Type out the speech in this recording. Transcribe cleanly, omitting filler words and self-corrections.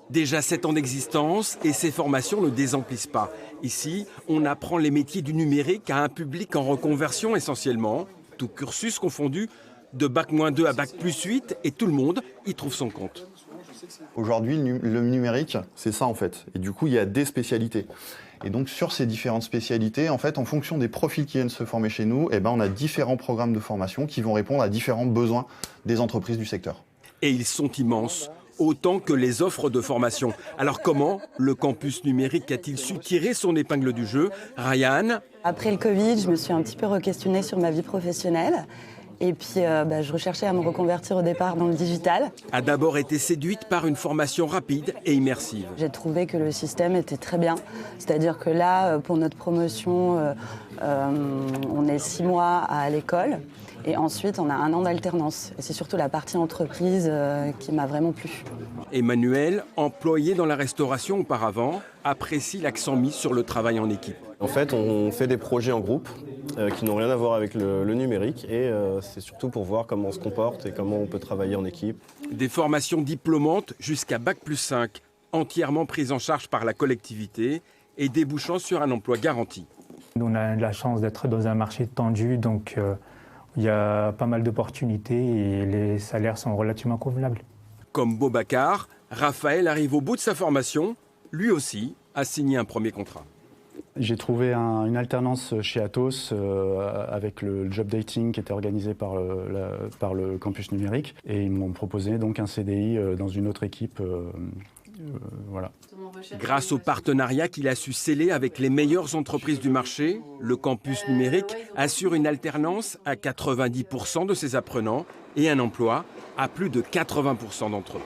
Déjà 7 ans d'existence et ces formations ne désemplissent pas. Ici, on apprend les métiers du numérique à un public en reconversion essentiellement, tout cursus confondu, de Bac-2 à Bac+8 et tout le monde y trouve son compte. Aujourd'hui, le numérique, c'est ça en fait. Et du coup, il y a des spécialités. Et donc, sur ces différentes spécialités, en fait, en fonction des profils qui viennent se former chez nous, on a différents programmes de formation qui vont répondre à différents besoins des entreprises du secteur. Et ils sont immenses, autant que les offres de formation. Alors comment le campus numérique a-t-il su tirer son épingle du jeu? Ryan? Après le Covid, je me suis un petit peu re-questionnée sur ma vie professionnelle. Et puis, je recherchais à me reconvertir au départ dans le digital. A d'abord été séduite par une formation rapide et immersive. J'ai trouvé que le système était très bien. C'est-à-dire que là, pour notre promotion, on est 6 mois à l'école. Et ensuite, on a 1 an d'alternance. Et c'est surtout la partie entreprise qui m'a vraiment plu. Emmanuel, employé dans la restauration auparavant, apprécie l'accent mis sur le travail en équipe. En fait, on fait des projets en groupe qui n'ont rien à voir avec le numérique et c'est surtout pour voir comment on se comporte et comment on peut travailler en équipe. Des formations diplômantes jusqu'à Bac+5, entièrement prises en charge par la collectivité et débouchant sur un emploi garanti. On a la chance d'être dans un marché tendu, donc il y a pas mal d'opportunités et les salaires sont relativement convenables. Comme Boubacar, Raphaël arrive au bout de sa formation, lui aussi a signé un premier contrat. J'ai trouvé une alternance chez Atos avec le job dating qui était organisé par le campus numérique et ils m'ont proposé donc un CDI dans une autre équipe. Voilà. Grâce au partenariat qu'il a su sceller avec les meilleures entreprises du marché, le campus numérique assure une alternance à 90% de ses apprenants et un emploi à plus de 80% d'entre eux.